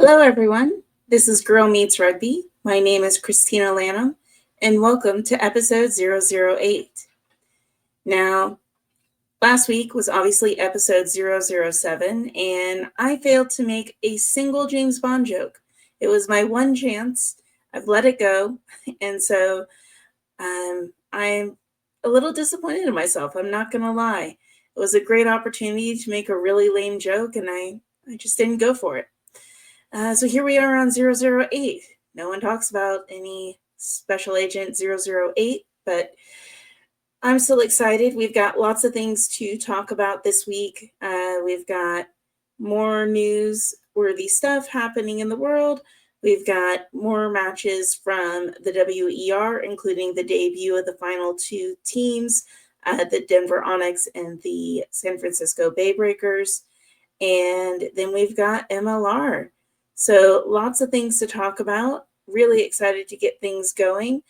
Hello, everyone. This is Girl Meets Rugby. My name is Christina Lanham, and welcome to episode 008. Now, last week was obviously episode 007, and I failed to make a single James Bond joke. It was my one chance. I've let it go, and so I'm a little disappointed in myself. I'm not going to lie. It was a great opportunity to make a really lame joke, and I just didn't go for it. So here we are on 008. No one talks about any Special Agent 008, but I'm still excited. We've got lots of things to talk about this week. We've got more news-worthy stuff happening in the world. We've got more matches from the WER, including the debut of the final two teams, the Denver Onyx and the San Francisco Bay Breakers. And then we've got MLR. So lots of things to talk about. Really excited to get things going.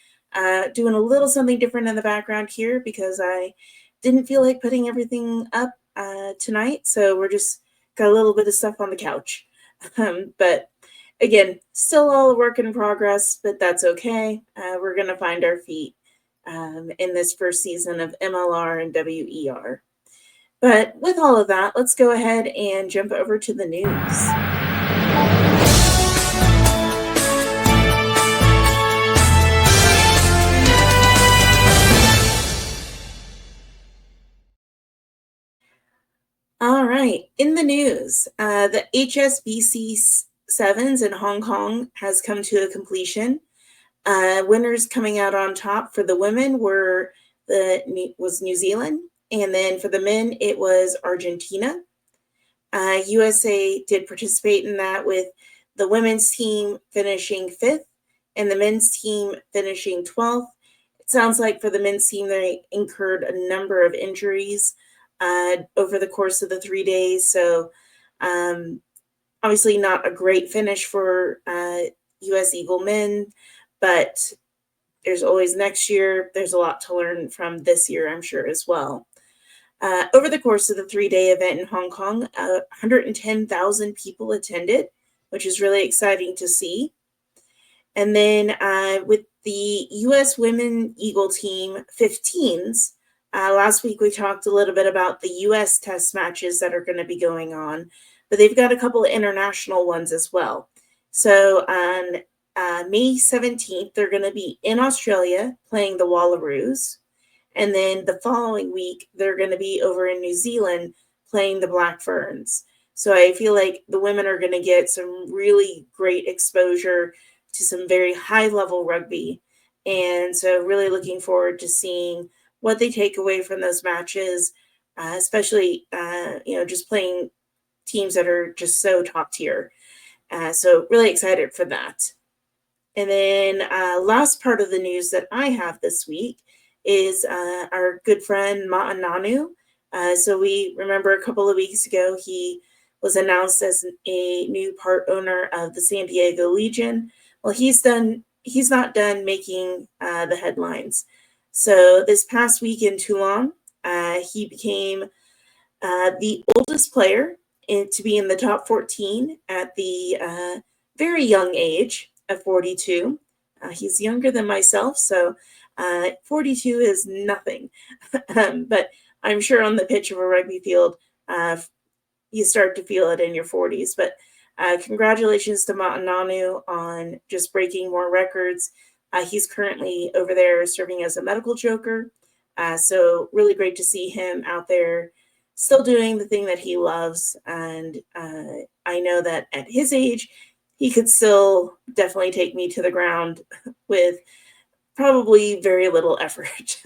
Doing a little something different in the background here because I didn't feel like putting everything up tonight. So we're just got a little bit of stuff on the couch. But again, still all a work in progress, but that's okay. We're going to find our feet in this first season of MLR and WER. But with all of that, let's go ahead and jump over to the news. All right, in the news, the HSBC Sevens in Hong Kong has come to a completion. Winners coming out on top for the women was New Zealand, and then for the men, it was Argentina. USA did participate in that with the women's team finishing 5th and the men's team finishing 12th. It sounds like for the men's team, they incurred a number of injuries over the course of the 3 days. So obviously not a great finish for US Eagle men, but there's always next year. There's a lot to learn from this year, I'm sure, as well. Over the course of the 3-day event in Hong Kong, 110,000 people attended, which is really exciting to see. And then with the U.S. Women Eagle Team 15s, last week we talked a little bit about the U.S. test matches that are going to be going on, but they've got a couple of international ones as well. So on May 17th, they're going to be in Australia playing the Wallaroos. And then the following week, they're going to be over in New Zealand playing the Black Ferns. So I feel like the women are going to get some really great exposure to some very high-level rugby. And so really looking forward to seeing what they take away from those matches, especially, just playing teams that are just so top tier. So really excited for that. And then last part of the news that I have this week is our good friend Ma'ananu. So we remember a couple of weeks ago, he was announced as a new part owner of the San Diego Legion. Well, he's not done making the headlines. So this past week in Toulon, he became the oldest player to be in the top 14 at the very young age of 42. He's younger than myself, so 42 is nothing. But I'm sure on the pitch of a rugby field, you start to feel it in your 40s. But congratulations to Ma'ananu on just breaking more records. He's currently over there serving as a medical joker. So really great to see him out there still doing the thing that he loves. And I know that at his age, he could still definitely take me to the ground with probably very little effort.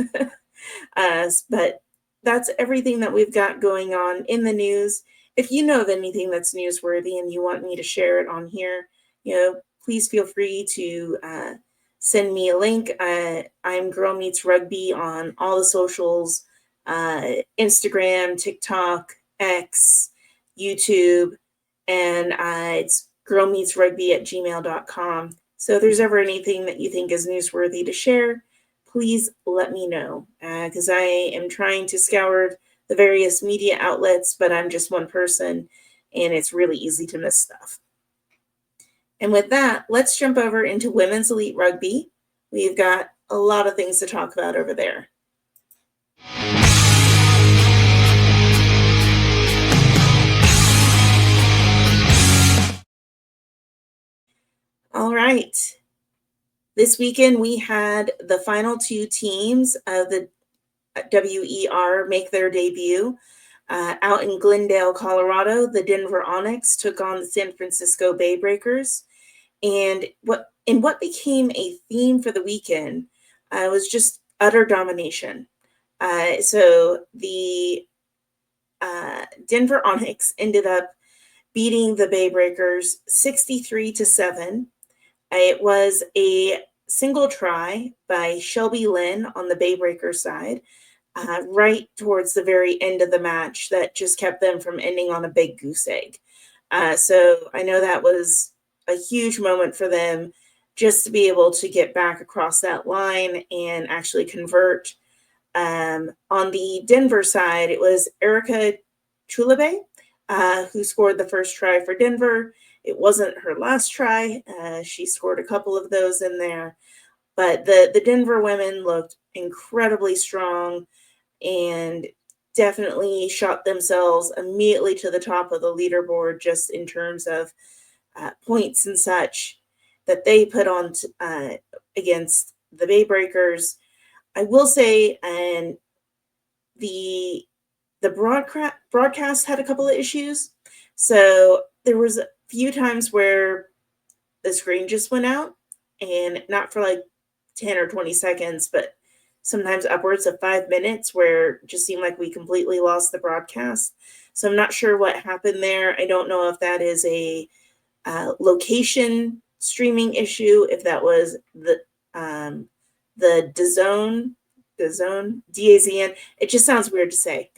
But that's everything that we've got going on in the news. If you know of anything that's newsworthy and you want me to share it on here, please feel free to send me a link. I'm Girl Meets Rugby on all the socials, Instagram, TikTok, X, YouTube, and it's girlmeetsrugby@gmail.com. So if there's ever anything that you think is newsworthy to share, please let me know, because I am trying to scour the various media outlets, but I'm just one person, and it's really easy to miss stuff. And with that, let's jump over into Women's Elite Rugby. We've got a lot of things to talk about over there. All right. This weekend, we had the final two teams of the WER make their debut. Out in Glendale, Colorado, the Denver Onyx took on the San Francisco Bay Breakers. And what became a theme for the weekend was just utter domination. So the Denver Onyx ended up beating the Bay Breakers 63-7. It was a single try by Shelby Lynn on the Bay Breakers side, right towards the very end of the match that just kept them from ending on a big goose egg. So I know that was a huge moment for them just to be able to get back across that line and actually convert. On the Denver side, it was Erica Chulabe who scored the first try for Denver. It wasn't her last try. She scored a couple of those in there. But the Denver women looked incredibly strong and definitely shot themselves immediately to the top of the leaderboard just in terms of points and such that they put on against the Bay Breakers. I will say, and the broadcast had a couple of issues. So there was a few times where the screen just went out, and not for like 10 or 20 seconds, but sometimes upwards of 5 minutes, where it just seemed like we completely lost the broadcast. So I'm not sure what happened there. I don't know if that is a location streaming issue, if that was the DAZN, DAZN. It just sounds weird to say.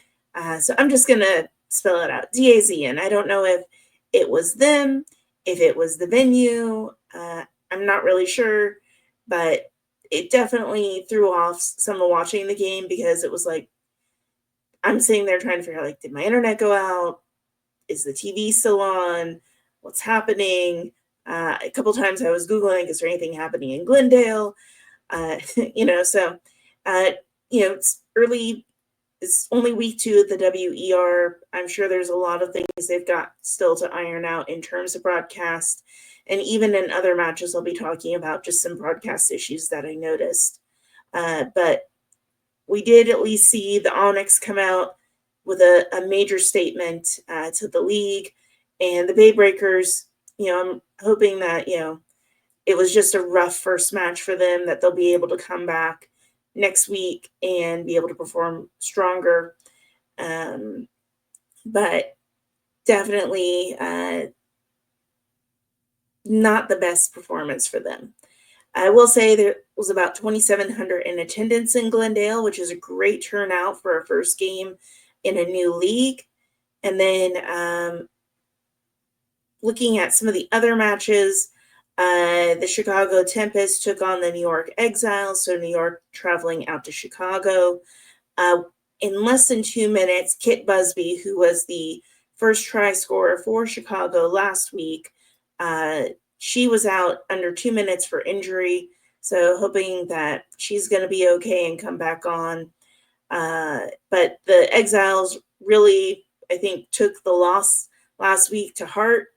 So I'm just going to spell it out, DAZN. I don't know if it was them, if it was the venue. I'm not really sure, but it definitely threw off someone watching the game, because it was like, I'm sitting there trying to figure out, like, did my internet go out? Is the TV still on? What's happening? A couple times I was Googling, is there anything happening in Glendale? So it's early. It's only week 2 of the WER. I'm sure there's a lot of things they've got still to iron out in terms of broadcast. And even in other matches, I'll be talking about just some broadcast issues that I noticed. But we did at least see the Onyx come out with a major statement to the league. And the Bay Breakers, I'm hoping that, it was just a rough first match for them, that they'll be able to come back next week and be able to perform stronger. But definitely not the best performance for them. I will say there was about 2,700 in attendance in Glendale, which is a great turnout for a first game in a new league. And then looking at some of the other matches, the Chicago Tempest took on the New York Exiles, so New York traveling out to Chicago. In less than 2 minutes, Kit Busby, who was the first try scorer for Chicago last week, she was out under 2 minutes for injury, so hoping that she's going to be okay and come back on. But the Exiles really, I think, took the loss last week to heart,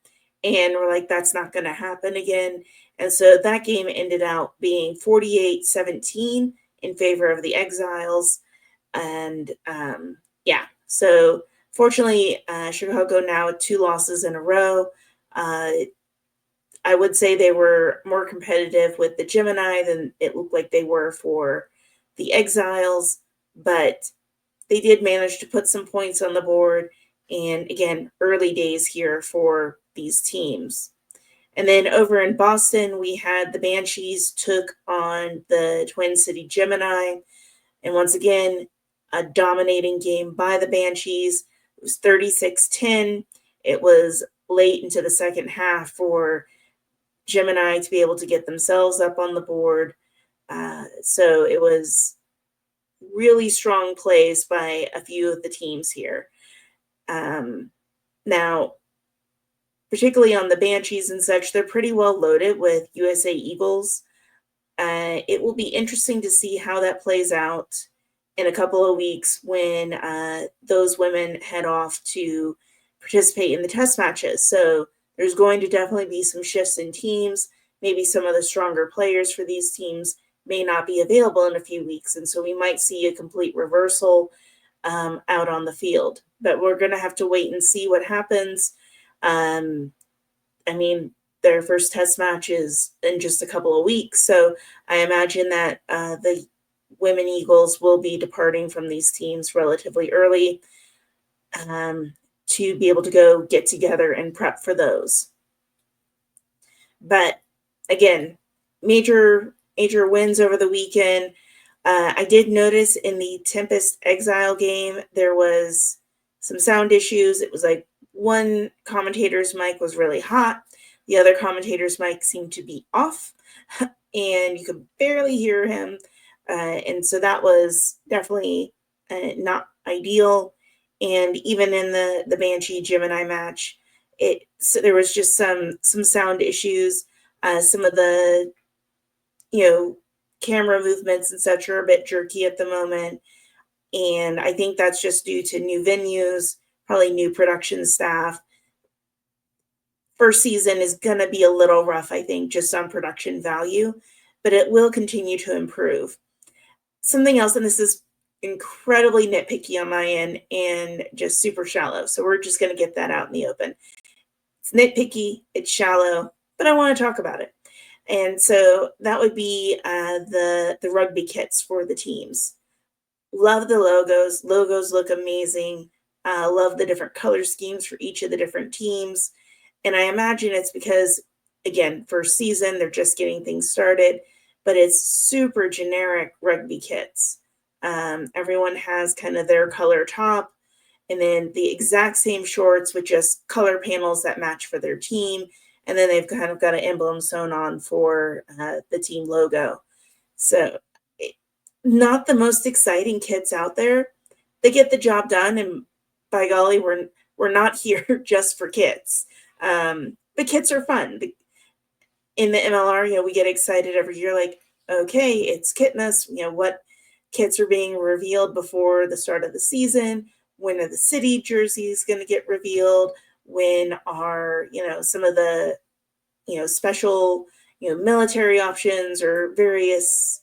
and we're like, that's not going to happen again. And so that game ended out being 48-17 in favor of the Exiles. And so fortunately, Chicago now with 2 losses in a row. I would say they were more competitive with the Gemini than it looked like they were for the Exiles, but they did manage to put some points on the board. And again, early days here for these teams. And then over in Boston, we had the Banshees took on the Twin City Gemini. And once again, a dominating game by the Banshees. It was 36-10. It was late into the second half for Gemini to be able to get themselves up on the board. So it was really strong plays by a few of the teams here. Now, particularly on the Banshees and such, they're pretty well loaded with USA Eagles. It will be interesting to see how that plays out in a couple of weeks when those women head off to participate in the test matches. So there's going to definitely be some shifts in teams. Maybe some of the stronger players for these teams may not be available in a few weeks. And so we might see a complete reversal out on the field. But we're going to have to wait and see what happens. I mean, their first test match is in just a couple of weeks. So I imagine that the women Eagles will be departing from these teams relatively early to be able to go get together and prep for those. But again, major wins over the weekend. I did notice in the Tempest Exile game, there was some sound issues. It was like one commentator's mic was really hot. The other commentator's mic seemed to be off, and you could barely hear him. And so that was definitely not ideal. And even in the Banshee Gemini match, so there was just some sound issues. Some of the camera movements and such are a bit jerky at the moment. And I think that's just due to new venues, probably new production staff. First season is going to be a little rough, I think, just on production value, but it will continue to improve. Something else, and this is incredibly nitpicky on my end and just super shallow. So we're just going to get that out in the open. It's nitpicky, it's shallow, but I want to talk about it. And so that would be the rugby kits for the teams. Love the logos. Logos look amazing. Love the different color schemes for each of the different teams. And I imagine it's because, again, first season, they're just getting things started, but it's super generic rugby kits. Everyone has kind of their color top and then the exact same shorts with just color panels that match for their team. And then they've kind of got an emblem sewn on for the team logo. So not the most exciting kits out there. They get the job done, and by golly, we're not here just for kits. But kits are fun. In the MLR, we get excited every year, like, okay, it's Kitmas. What kits are being revealed before the start of the season? When are the city jerseys going to get revealed? When are, some of the, special, military options or various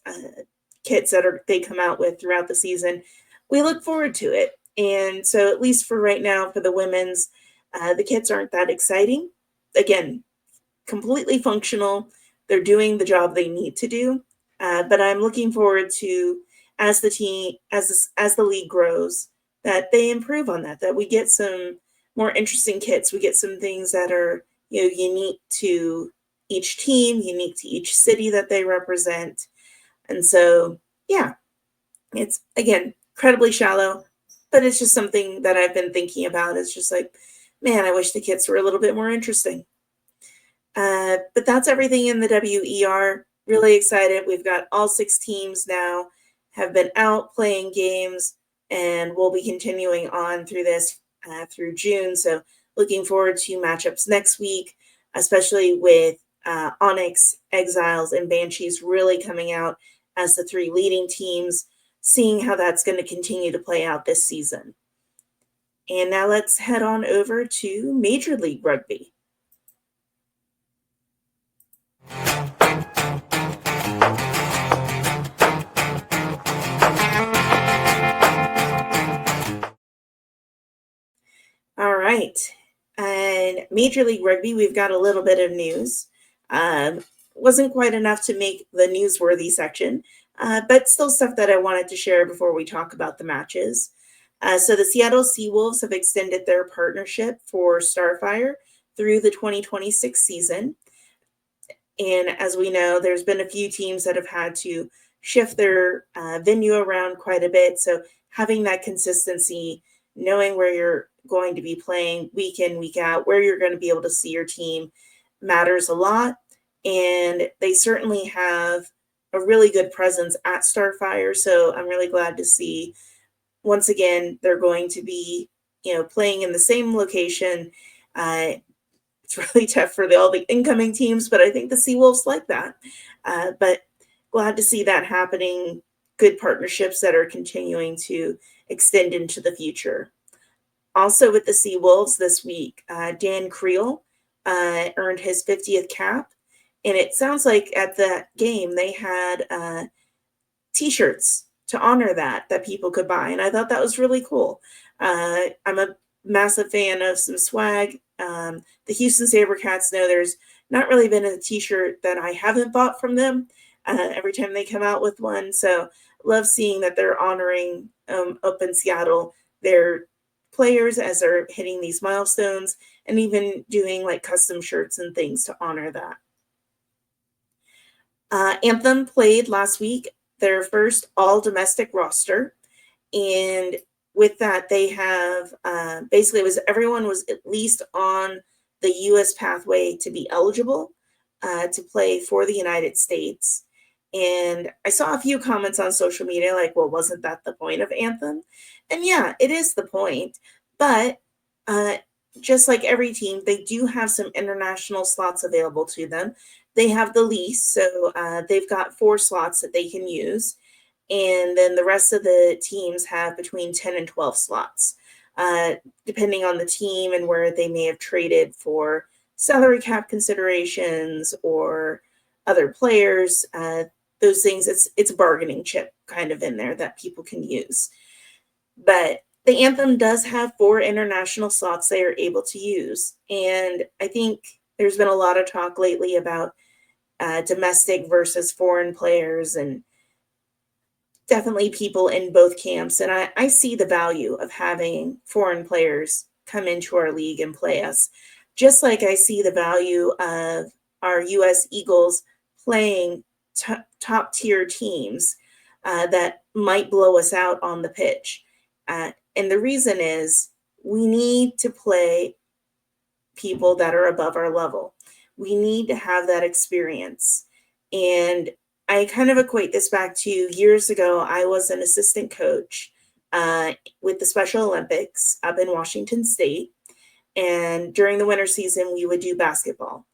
kits that they come out with throughout the season? We look forward to it. And so at least for right now, for the women's, the kits aren't that exciting. Again, completely functional. They're doing the job they need to do. But I'm looking forward to, as the league grows, that they improve on that we get some more interesting kits. We get some things that are, unique to each team, unique to each city that they represent. And so, yeah, it's, again, incredibly shallow, but it's just something that I've been thinking about. It's just like, man, I wish the kits were a little bit more interesting. But that's everything in the WER. Really excited. We've got all 6 teams now have been out playing games, and we'll be continuing on through this through June. So looking forward to matchups next week, especially with Onyx, Exiles, and Banshees really coming out as the 3 leading teams, seeing how that's going to continue to play out this season. And now let's head on over to Major League Rugby. All right. And Major League Rugby, we've got a little bit of news. Wasn't quite enough to make the newsworthy section, but still stuff that I wanted to share before we talk about the matches. So the Seattle Seawolves have extended their partnership for Starfire through the 2026 season. And as we know, there's been a few teams that have had to shift their venue around quite a bit. So having that consistency, knowing where you're going to be playing week in, week out, where you're going to be able to see your team matters a lot. And they certainly have a really good presence at Starfire. So I'm really glad to see, once again, they're going to be, playing in the same location It's really tough for all the incoming teams, but I think the Seawolves like that. But glad to see that happening. Good partnerships that are continuing to extend into the future. Also with the Seawolves this week, Dan Creel earned his 50th cap. And it sounds like at the game they had T-shirts to honor that people could buy. And I thought that was really cool. I'm a massive fan of some swag. The Houston SaberCats know there's not really been a T-shirt that I haven't bought from them every time they come out with one. So love seeing that they're honoring up in Seattle their players as they're hitting these milestones, and even doing like custom shirts and things to honor that. Anthem played last week their first all domestic roster, and with that they have basically everyone was at least on the U.S. pathway to be eligible to play for the United States. And I saw a few comments on social media like, well, wasn't that the point of Anthem? And yeah, it is the point. But just like every team, they do have some international slots available to them. They have the lease, so they've got 4 slots that they can use. And then the rest of the teams have between 10 and 12 slots, depending on the team and where they may have traded for salary cap considerations or other players. Those things, it's a bargaining chip kind of in there that people can use. But the Anthem does have 4 international slots they are able to use. And I think there's been a lot of talk lately about domestic versus foreign players, and definitely people in both camps. And I see the value of having foreign players come into our league and play us, just like I see the value of our U.S. Eagles playing top tier teams that might blow us out on the pitch. And the reason is we need to play people that are above our level. We need to have that experience. And I kind of equate this back to years ago. I was an assistant coach with the Special Olympics up in Washington State. And during the winter season, we would do basketball.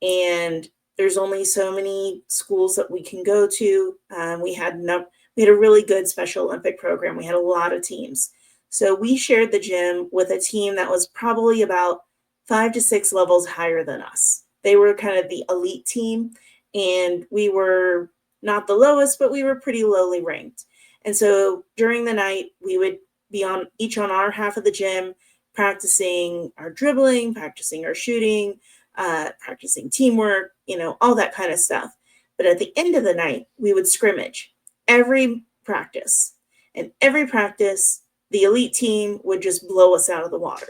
And there's only so many schools that we can go to. We had a really good Special Olympic program. We had a lot of teams. So we shared the gym with a team that was probably about 5 to 6 levels higher than us. They were kind of the elite team, and we were not the lowest, but we were pretty lowly ranked. And so during the night, we would be each on our half of the gym, practicing our dribbling, practicing our shooting, practicing teamwork, all that kind of stuff. But at the end of the night, we would scrimmage every practice. And every practice, the elite team would just blow us out of the water.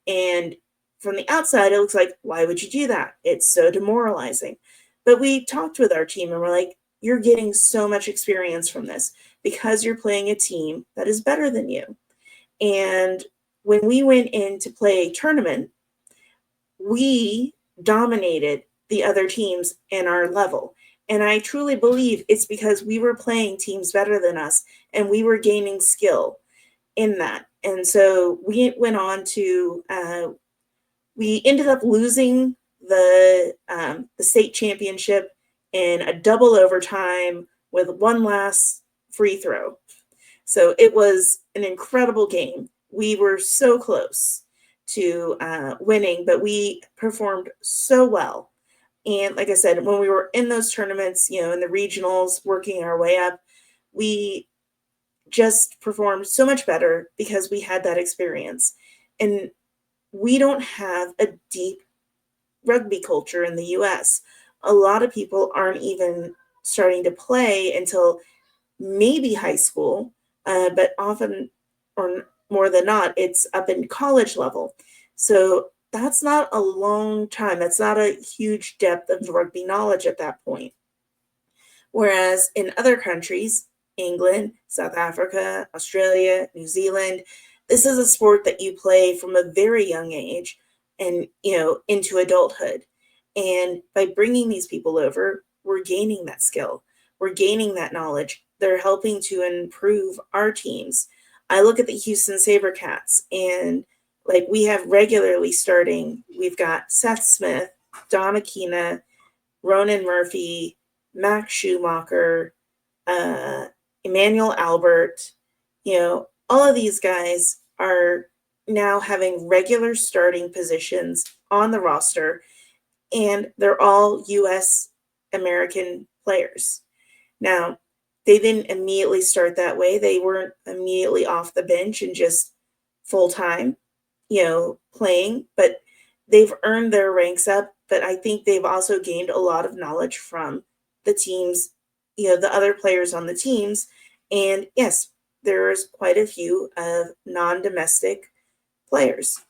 And from the outside, it looks like, why would you do that? It's so demoralizing. But we talked with our team and we're like, you're getting so much experience from this because you're playing a team that is better than you. And when we went in to play a tournament, we dominated the other teams in our level. And I truly believe it's because we were playing teams better than us and we were gaining skill in that. And so we went on to, we ended up losing the state championship in a double overtime with one last free throw. So it was an incredible game. We were so close to winning, but we performed so well. And like I said, when we were in those tournaments, in the regionals, working our way up, we just performed so much better because we had that experience. And we don't have a deep rugby culture in the US. A lot of people aren't even starting to play until maybe high school, but often, or more than not, it's up in college level. So that's not a long time. That's not a huge depth of rugby knowledge at that point. Whereas in other countries, England, South Africa, Australia, New Zealand, this is a sport that you play from a very young age and, into adulthood. And by bringing these people over, we're gaining that skill. We're gaining that knowledge. They're helping to improve our teams. I look at the Houston SaberCats, and like we have regularly starting, we've got Seth Smith, Don Aquina, Ronan Murphy, Max Schumacher, Emmanuel Albert, all of these guys are now having regular starting positions on the roster, and they're all U.S. American players. Now, they didn't immediately start that way. They weren't immediately off the bench and just full-time, playing, but they've earned their ranks up. But I think they've also gained a lot of knowledge from the teams, the other players on the teams. And yes, there's quite a few of non-domestic players,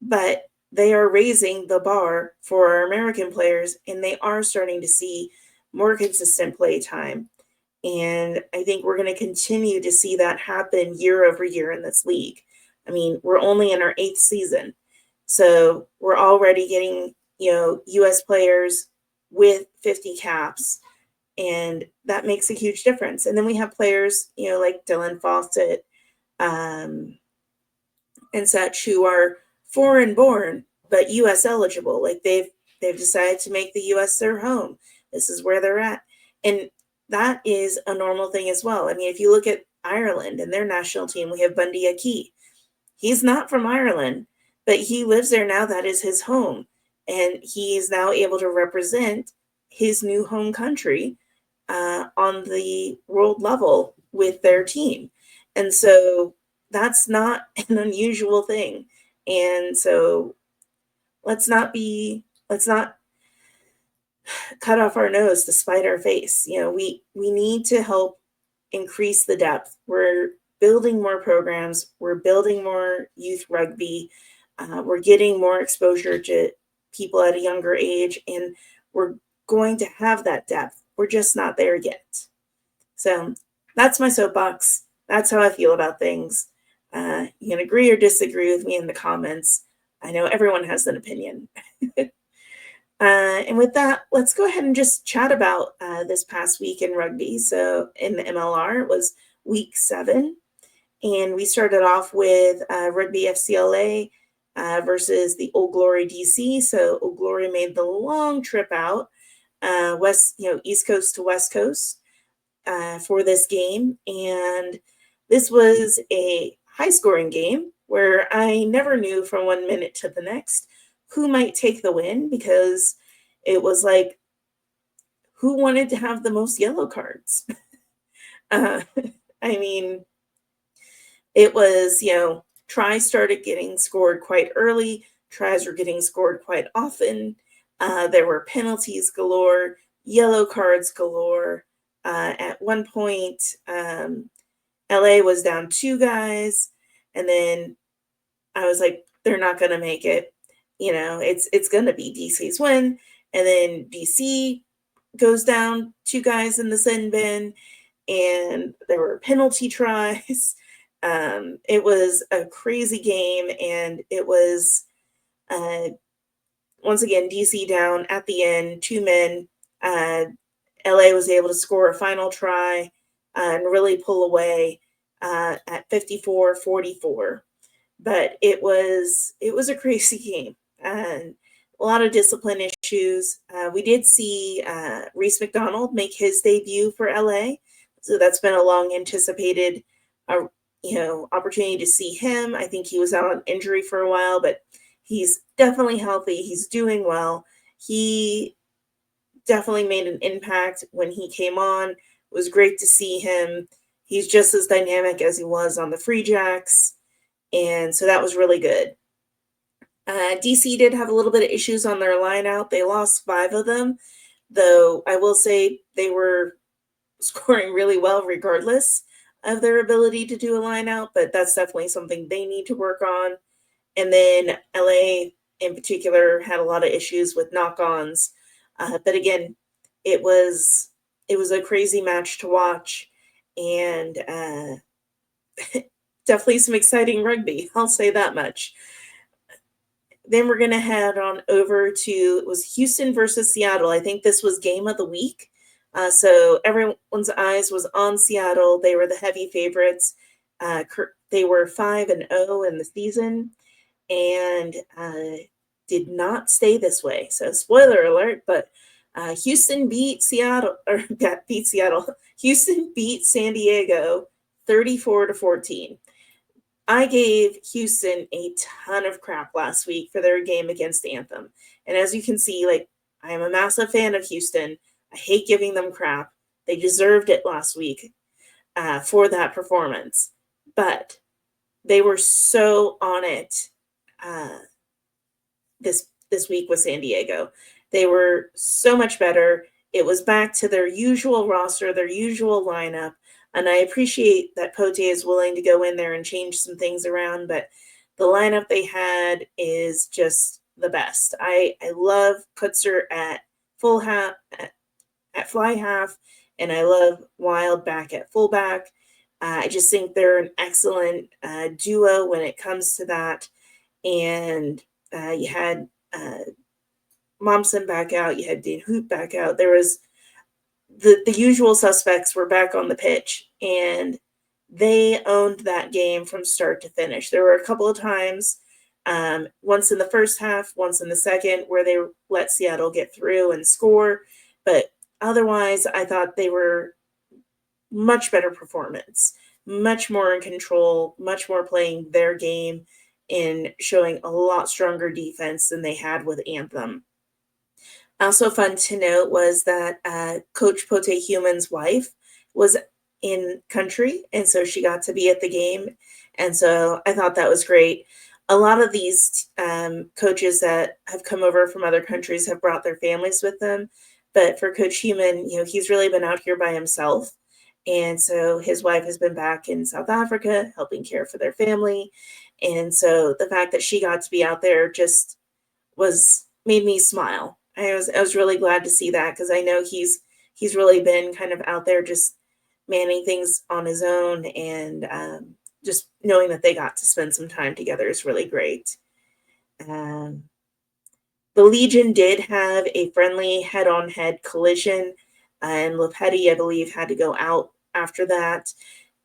but they are raising the bar for our American players, and they are starting to see more consistent play time. And I think we're going to continue to see that happen year over year in this league. I mean, we're only in our 8th season. So we're already getting, U.S. players with 50 caps. And that makes a huge difference. And then we have players, like Dylan Fawcett and such, who are foreign born, but U.S. eligible. Like they've decided to make the U.S. their home. This is where they're at. And that is a normal thing as well. I mean, if you look at Ireland and their national team, we have Bundy Aki. He's not from Ireland, but he lives there now. That is his home. And he is now able to represent his new home country on the world level with their team. And so that's not an unusual thing. And so let's not cut off our nose to spite our face. We need to help increase the depth. We're building more programs. We're building more youth rugby. We're getting more exposure to people at a younger age, and we're going to have that depth. We're just not there yet. So that's my soapbox. That's how I feel about things. You can agree or disagree with me in the comments. I know everyone has an opinion. And with that, let's go ahead and just chat about this past week in rugby. So in the MLR, it was week 7. And we started off with Rugby FCLA versus the Old Glory DC. So Old Glory made the long trip out, East Coast to West Coast for this game. And this was a high-scoring game where I never knew from 1 minute to the next who might take the win, because it was like, who wanted to have the most yellow cards? I mean, it was, tries started getting scored quite early. Tries were getting scored quite often. There were penalties galore, yellow cards galore. At one point, LA was down 2 guys, and then I was like, they're not going to make it. It's going to be DC's win. And then DC goes down 2 guys in the sin bin, and there were penalty tries. It was a crazy game, and it was, once again, DC down at the end, 2 men. LA was able to score a final try and really pull away at 54-44. But it was a crazy game, and a lot of discipline issues. We did see Reese McDonald make his debut for LA, so that's been a long anticipated, opportunity to see him. I think he was out on injury for a while, but he's definitely healthy. He's doing well. He definitely made an impact when he came on. It was great to see him. He's just as dynamic as he was on the Free Jacks. And so that was really good. DC did have a little bit of issues on their line out. They lost 5 of them, though I will say they were scoring really well regardless of their ability to do a line out, but that's definitely something they need to work on. And then LA in particular had a lot of issues with knock-ons. But again, it was a crazy match to watch, and definitely some exciting rugby. I'll say that much. Then we're going to head on over to, it was Houston versus Seattle. I think this was game of the week. So everyone's eyes was on Seattle. They were the heavy favorites. They were 5-0 in the season. and did not stay this way. So spoiler alert, but Houston beat Seattle, or beat Seattle. Houston beat San Diego 34-14. I gave Houston a ton of crap last week for their game against Anthem. And as you can see, like, I am a massive fan of Houston. I hate giving them crap. They deserved it last week for that performance. But they were so on it this week with San Diego. They were so much better. It was back to their usual roster, their usual lineup. And I appreciate that Pote is willing to go in there and change some things around, but the lineup they had is just the best. I love Putzer at full half, at fly half, and I love Wild back at fullback. I just think they're an excellent duo when it comes to that. And you had Momsen back out, you had Dean Hoop back out. There was the usual suspects were back on the pitch, and they owned that game from start to finish. There were a couple of times, once in the first half, once in the second, where they let Seattle get through and score. But otherwise, I thought they were much better performance, much more in control, much more playing their game, and showing a lot stronger defense than they had with Anthem. Also fun to note was that Coach Pote Human's wife was in country, and so she got to be at the game. And so I thought that was great. A lot of these coaches that have come over from other countries have brought their families with them. But for Coach Human, he's really been out here by himself. And so his wife has been back in South Africa helping care for their family. And so the fact that she got to be out there just made me smile. I was really glad to see that, because I know he's really been kind of out there just manning things on his own, and just knowing that they got to spend some time together is really great. The Legion did have a friendly head-on-head collision, and Lopetti, I believe, had to go out after that.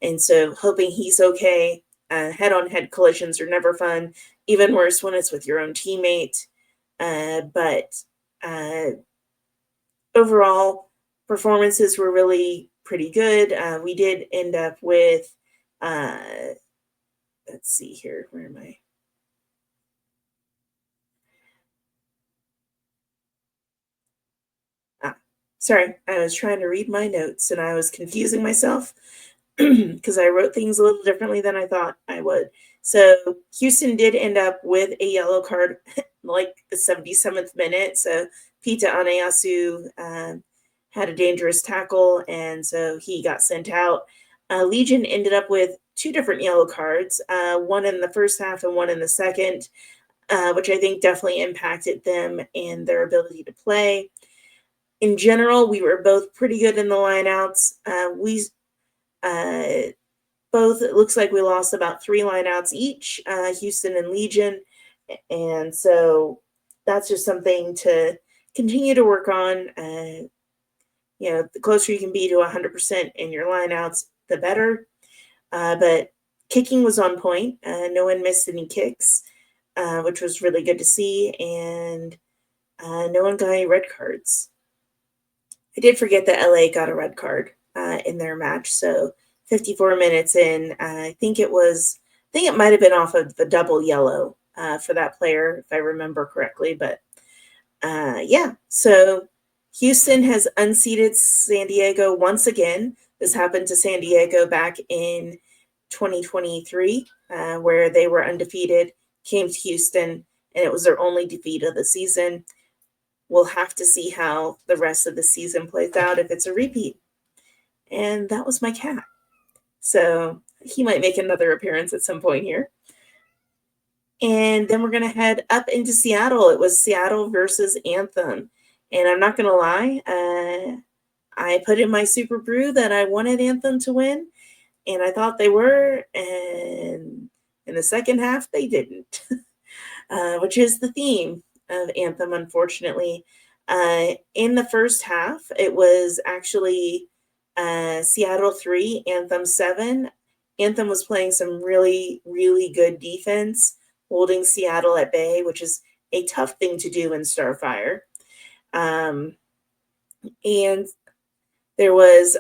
And so hoping he's okay. Head-on-head collisions are never fun, even worse when it's with your own teammate. But overall, performances were really pretty good. We did end up with, let's see here, where am I? Sorry, I was trying to read my notes and I was confusing myself because I wrote things a little differently than I thought I would. So Houston did end up with a yellow card like the 77th minute. So Pita Anayasu had a dangerous tackle, and so he got sent out. Legion ended up with two different yellow cards, one in the first half and one in the second, which I think definitely impacted them and their ability to play. In general, we were both pretty good in the lineouts. Both, it looks like we lost about 3 lineouts each, Houston and Legion. And so that's just something to continue to work on. The closer you can be to 100% in your lineouts, the better. But kicking was on point. No one missed any kicks, which was really good to see. And no one got any red cards. I did forget that LA got a red card in their match. So 54 minutes in, I think it might have been off of the double yellow for that player, if I remember correctly. But yeah, so Houston has unseated San Diego once again. This happened to San Diego back in 2023, where they were undefeated, came to Houston, and it was their only defeat of the season. We'll have to see how the rest of the season plays out if it's a repeat. And that was my cat. So he might make another appearance at some point here. And then we're going to head up into Seattle. It was Seattle versus Anthem. And I'm not going to lie, I put in my Super Brew that I wanted Anthem to win. And I thought they were. And in the second half, they didn't, which is the theme of Anthem, unfortunately. In the first half, it was actually Seattle 3, Anthem 7. Anthem was playing some really, really good defense, holding Seattle at bay, which is a tough thing to do in Starfire. And there was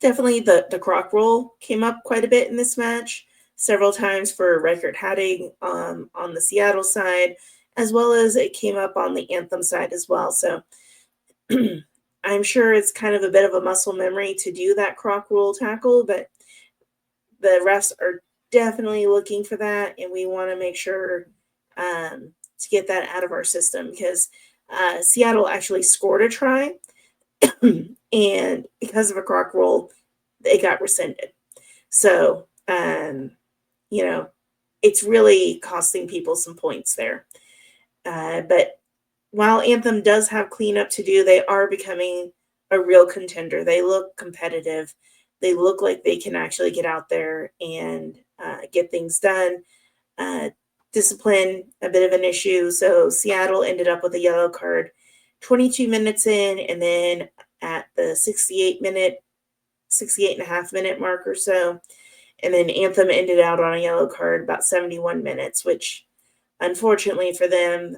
definitely the croc roll came up quite a bit in this match, several times for record hatting on the Seattle side, as well as it came up on the Anthem side as well. So I'm sure it's kind of a bit of a muscle memory to do that croc roll tackle, but the refs are definitely looking for that, and we want to make sure to get that out of our system, because Seattle actually scored a try, and because of a croc roll, they got rescinded. So, it's really costing people some points there. But while Anthem does have cleanup to do, they are becoming a real contender. They look competitive. They look like they can actually get out there and get things done. Discipline, a bit of an issue. So Seattle ended up with a yellow card 22 minutes in, and then at the 68 and a half minute mark or so. And then Anthem ended out on a yellow card about 71 minutes, which unfortunately for them,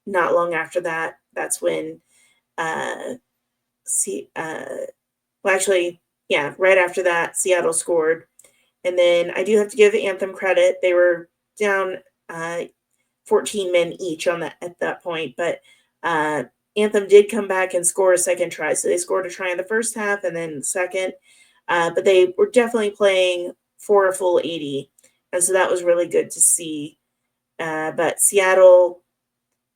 not long after that, that's when right after that, Seattle scored. And then I do have to give Anthem credit. They were down 14 men each at that point, but Anthem did come back and score a second try. So they scored a try in the first half and then the second, but they were definitely playing for a full 80. And so that was really good to see. But Seattle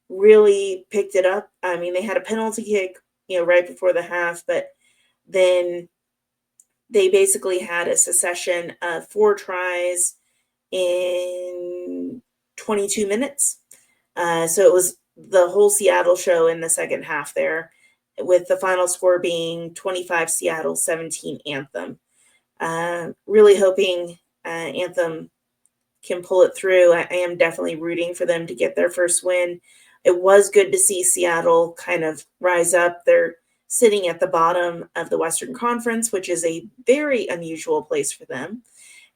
really picked it up. I mean, they had a penalty kick, right before the half, but then they basically had a succession of 4 tries in 22 minutes. So it was the whole Seattle show in the second half there, with the final score being 25 Seattle, 17 Anthem. Really hoping Anthem can pull it through. I am definitely rooting for them to get their first win. It was good to see Seattle kind of rise up. They're sitting at the bottom of the Western Conference, which is a very unusual place for them.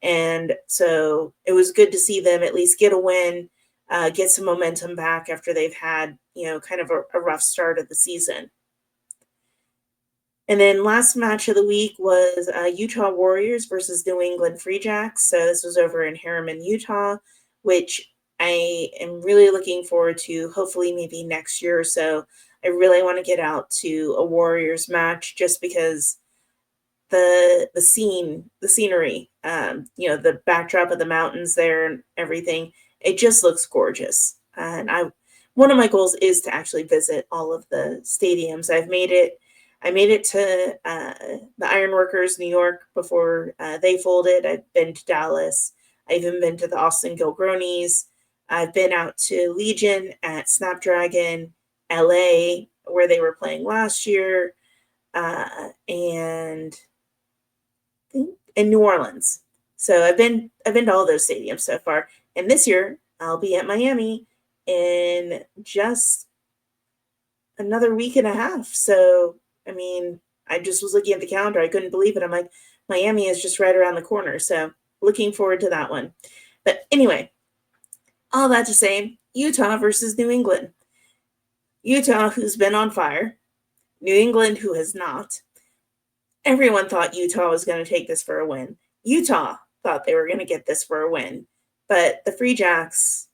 And so it was good to see them at least get a win, get some momentum back after they've had, kind of a rough start of the season. And then last match of the week was Utah Warriors versus New England Free Jacks. So this was over in Harriman, Utah, which I am really looking forward to, hopefully maybe next year or so. I really want to get out to a Warriors match just because the scenery, the backdrop of the mountains there and everything, it just looks gorgeous. And one of my goals is to actually visit all of the stadiums. I made it to the Ironworkers, New York, before they folded. I've been to Dallas. I've even been to the Austin Gilgronis. I've been out to Legion at Snapdragon, LA, where they were playing last year, and in New Orleans. So I've been to all those stadiums so far. And this year I'll be at Miami in just another week and a half. So I mean, I just was looking at the calendar. I couldn't believe it. I'm like, Miami is just right around the corner. So looking forward to that one. But anyway, all that to say, Utah versus New England. Utah, who's been on fire. New England, who has not. Everyone thought Utah was going to take this for a win. Utah thought they were going to get this for a win. But the Free Jacks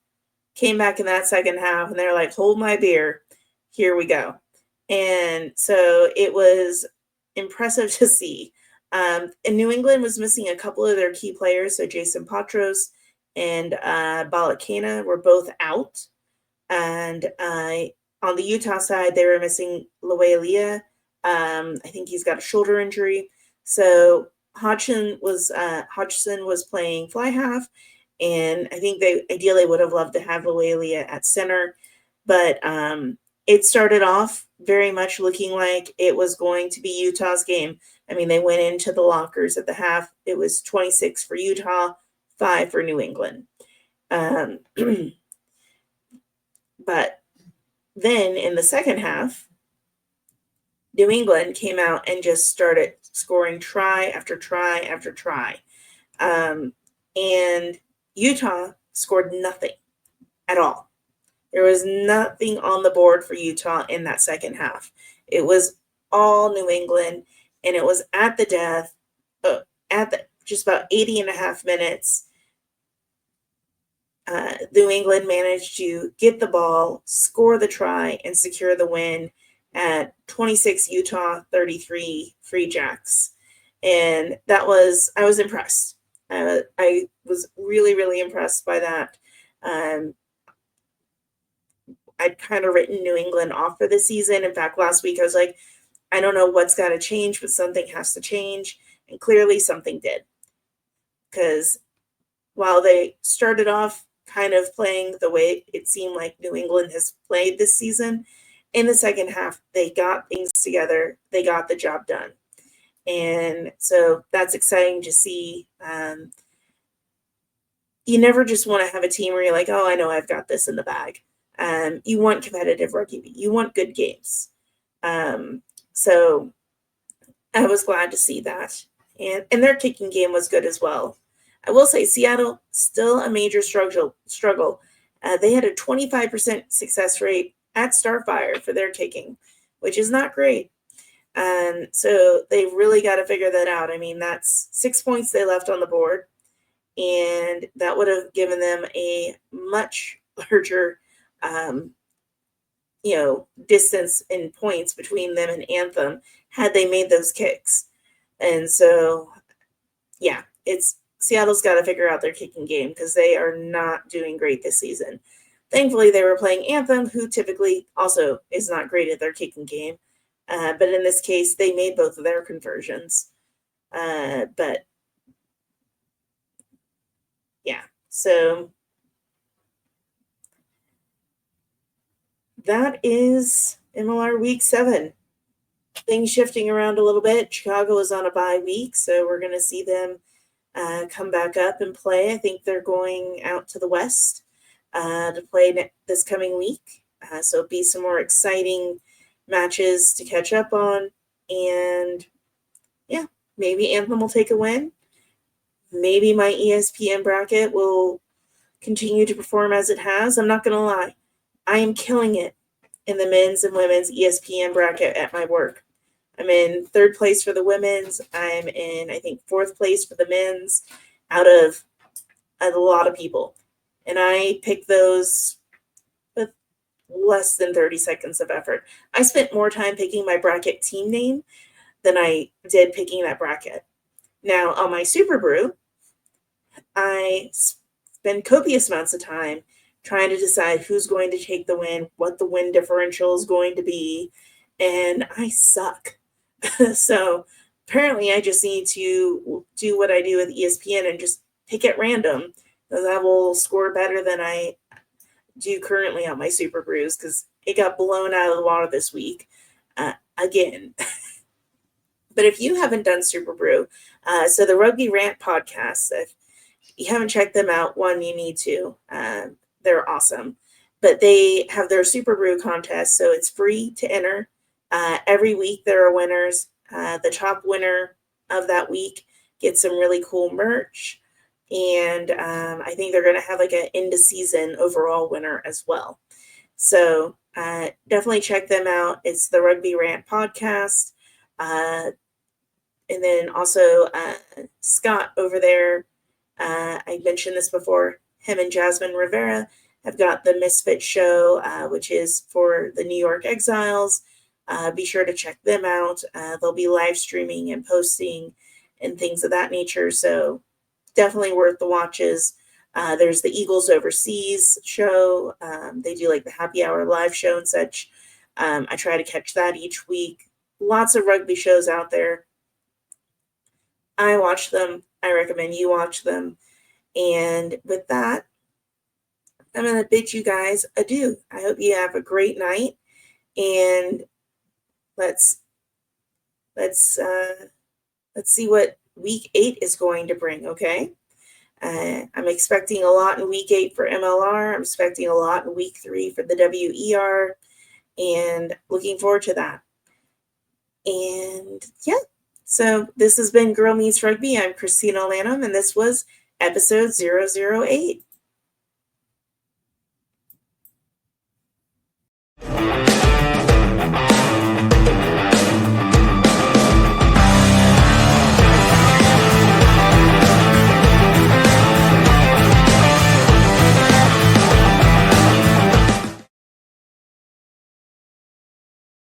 came back in that second half, and they're like, hold my beer. Here we go. And so it was impressive to see. And New England was missing a couple of their key players. So Jason Patros and Balakena were both out. And on the Utah side, they were missing Loelia. I think he's got a shoulder injury. So Hodgson was playing fly half. And I think they ideally would have loved to have Loelia at center. But it started off very much looking like it was going to be Utah's game. I mean, they went into the lockers at the half. It was 26 for Utah, 5 for New England. But then in the second half, New England came out and just started scoring try after try after try. And Utah scored nothing at all. There was nothing on the board for Utah in that second half. It was all New England, and it was at the death, just about 80 and a half minutes. New England managed to get the ball, score the try, and secure the win at 26 Utah, 33 Free Jacks. And I was impressed. I was really, really impressed by that. I'd kind of written New England off for the season. In fact, last week I was like, I don't know what's got to change, but something has to change. And clearly something did. Because while they started off kind of playing the way it seemed like New England has played this season, in the second half, they got things together. They got the job done. And so that's exciting to see. You never just want to have a team where you're like, oh, I know I've got this in the bag. You want competitive rugby. You want good games. So I was glad to see that. And their kicking game was good as well. I will say Seattle, still a major struggle. They had a 25% success rate at Starfire for their kicking, which is not great. So they really got to figure that out. I mean, that's 6 points they left on the board, and that would have given them a much larger distance in points between them and Anthem had they made those kicks. And so, yeah, Seattle's got to figure out their kicking game because they are not doing great this season. Thankfully, they were playing Anthem, who typically also is not great at their kicking game. But in this case, they made both of their conversions. But, yeah, so that is MLR Week 7. Things shifting around a little bit. Chicago is on a bye week, so we're going to see them come back up and play. I think they're going out to the West to play this coming week. So it'll be some more exciting matches to catch up on. And, yeah, maybe Anthem will take a win. Maybe my ESPN bracket will continue to perform as it has. I'm not going to lie. I am killing it in the men's and women's ESPN bracket at my work. I'm in 3rd place for the women's. I'm in, I think, 4th place for the men's out of a lot of people. And I picked those with less than 30 seconds of effort. I spent more time picking my bracket team name than I did picking that bracket. Now, on my Super Brew, I spend copious amounts of time trying to decide who's going to take the win, what the win differential is going to be, and I suck. So apparently I just need to do what I do with ESPN and just pick at random, because I will score better than I do currently on my Super Brews, because it got blown out of the water this week again. But if you haven't done Super Brew, so the Rugby Rant podcast, if you haven't checked them out, one, you need to. They're awesome. But they have their Super Brew contest, so it's free to enter. Every week there are winners. The top winner of that week gets some really cool merch. And I think they're going to have like an end of season overall winner as well. So definitely check them out. It's the Rugby Rant podcast. And then also Scott over there, I mentioned this before, him and Jasmine Rivera have got the Misfits Show, which is for the New York Exiles. Be sure to check them out. They'll be live streaming and posting and things of that nature. So definitely worth the watches. There's the Eagles Overseas show. They do like the happy hour live show and such. I try to catch that each week. Lots of rugby shows out there. I watch them. I recommend you watch them. And with that, I'm going to bid you guys adieu. I hope you have a great night, and let's see what week 8 is going to bring. Okay. I'm expecting a lot in week 8 for MLR. I'm expecting a lot in week 3 for the WER, and looking forward to that. And yeah, so this has been Girl Meets Rugby. I'm Christina Lanham, and this was episode 008.